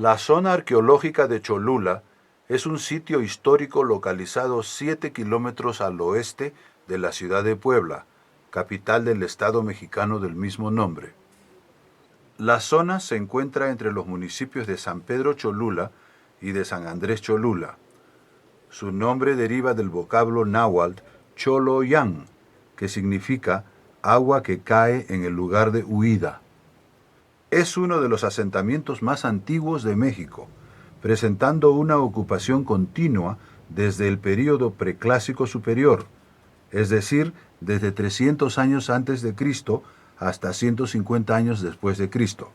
La zona arqueológica de Cholula es un sitio histórico localizado 7 kilómetros al oeste de la ciudad de Puebla, capital del estado mexicano del mismo nombre. La zona se encuentra entre los municipios de San Pedro Cholula y de San Andrés Cholula. Su nombre deriva del vocablo náhuatl Choloyán, que significa agua que cae en el lugar de huida. Es uno de los asentamientos más antiguos de México, presentando una ocupación continua desde el período preclásico superior, es decir, desde 300 años antes de Cristo hasta 150 años después de Cristo.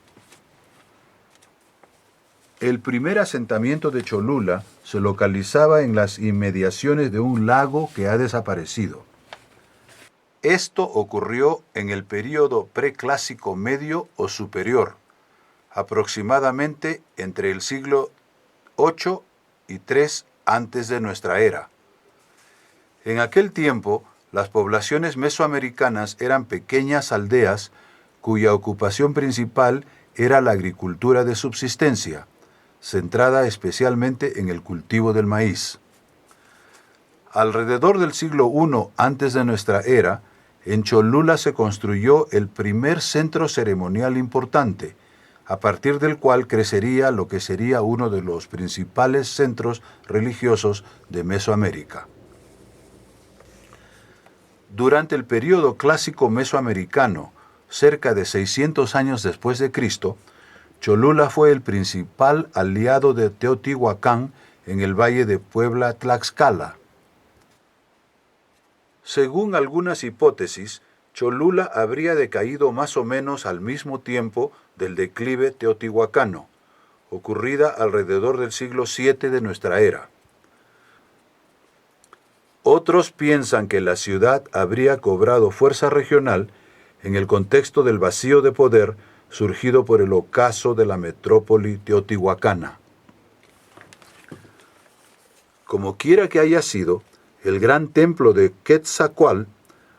El primer asentamiento de Cholula se localizaba en las inmediaciones de un lago que ha desaparecido. Esto ocurrió en el período preclásico medio o superior, aproximadamente entre el siglo VIII y III antes de nuestra era. En aquel tiempo, las poblaciones mesoamericanas eran pequeñas aldeas cuya ocupación principal era la agricultura de subsistencia, centrada especialmente en el cultivo del maíz. Alrededor del siglo I antes de nuestra era, en Cholula se construyó el primer centro ceremonial importante, a partir del cual crecería lo que sería uno de los principales centros religiosos de Mesoamérica. Durante el período clásico mesoamericano, cerca de 600 años después de Cristo, Cholula fue el principal aliado de Teotihuacán en el valle de Puebla-Tlaxcala. Según algunas hipótesis, Cholula habría decaído más o menos al mismo tiempo del declive teotihuacano, ocurrida alrededor del siglo VII de nuestra era. Otros piensan que la ciudad habría cobrado fuerza regional en el contexto del vacío de poder surgido por el ocaso de la metrópoli teotihuacana. Como quiera que haya sido, el gran templo de Quetzalcóatl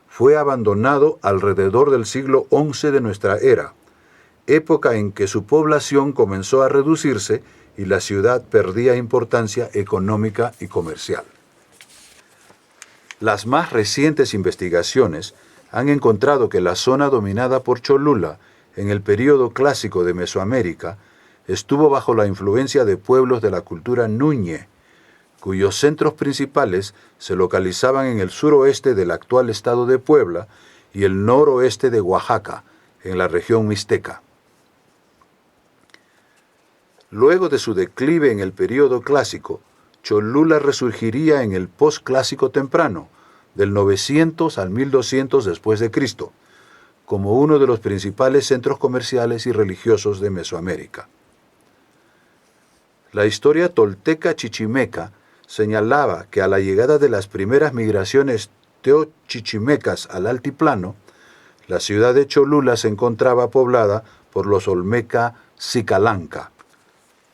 fue abandonado alrededor del siglo XI de nuestra era, época en que su población comenzó a reducirse y la ciudad perdía importancia económica y comercial. Las más recientes investigaciones han encontrado que la zona dominada por Cholula en el período clásico de Mesoamérica estuvo bajo la influencia de pueblos de la cultura Núñez, cuyos centros principales se localizaban en el suroeste del actual estado de Puebla y el noroeste de Oaxaca, en la región mixteca. Luego de su declive en el período clásico, Cholula resurgiría en el posclásico temprano, del 900 al 1200 después de Cristo, como uno de los principales centros comerciales y religiosos de Mesoamérica. La historia tolteca chichimeca señalaba que a la llegada de las primeras migraciones teochichimecas al altiplano, la ciudad de Cholula se encontraba poblada por los olmeca Xicalanca.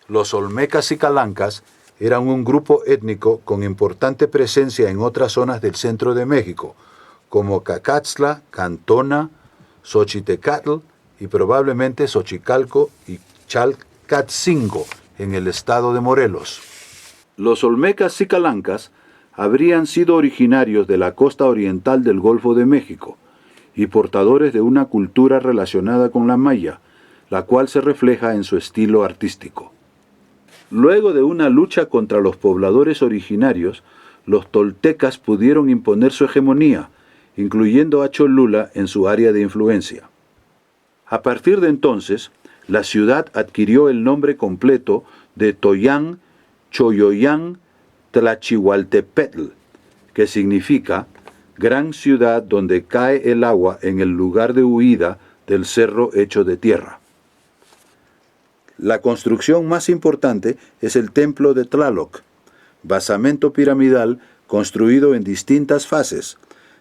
Los olmecas Xicalancas eran un grupo étnico con importante presencia en otras zonas del centro de México, como Cacaxtla, Cantona, Xochitecatl y probablemente Xochicalco y Chalcatzingo en el estado de Morelos. Los olmecas Xicalancas habrían sido originarios de la costa oriental del Golfo de México y portadores de una cultura relacionada con la maya, la cual se refleja en su estilo artístico. Luego de una lucha contra los pobladores originarios, los toltecas pudieron imponer su hegemonía, incluyendo a Cholula en su área de influencia. A partir de entonces, la ciudad adquirió el nombre completo de Toyán Choyoyán Tlachihualtepetl, que significa gran ciudad donde cae el agua en el lugar de huida del cerro hecho de tierra. La construcción más importante es el templo de Tlaloc, basamento piramidal construido en distintas fases,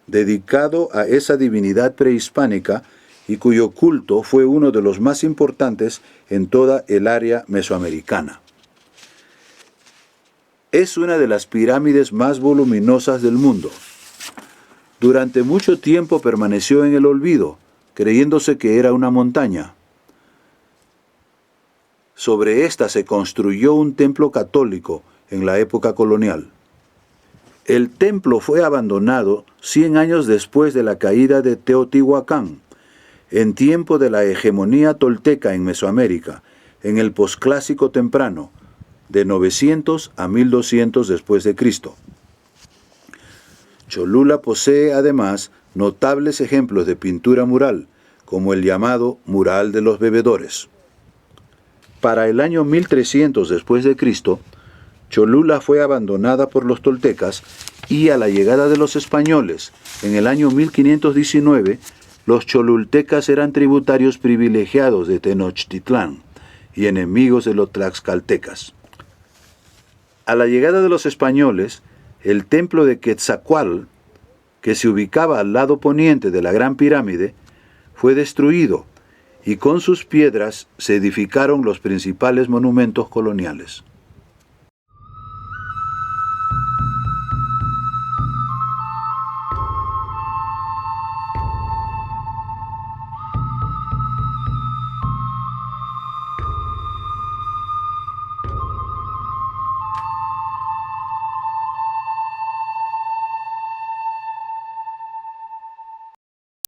dedicado a esa divinidad prehispánica y cuyo culto fue uno de los más importantes en toda el área mesoamericana. Es una de las pirámides más voluminosas del mundo. Durante mucho tiempo permaneció en el olvido, creyéndose que era una montaña. Sobre esta se construyó un templo católico en la época colonial. El templo fue abandonado 100 años después de la caída de Teotihuacán, en tiempo de la hegemonía tolteca en Mesoamérica, en el posclásico temprano, de 900 a 1200 después de Cristo. Cholula posee además notables ejemplos de pintura mural, como el llamado Mural de los Bebedores. Para el año 1300 después de Cristo, Cholula fue abandonada por los toltecas y a la llegada de los españoles, en el año 1519, los cholultecas eran tributarios privilegiados de Tenochtitlán y enemigos de los tlaxcaltecas. A la llegada de los españoles, el templo de Quetzalcóatl, que se ubicaba al lado poniente de la Gran Pirámide, fue destruido y con sus piedras se edificaron los principales monumentos coloniales.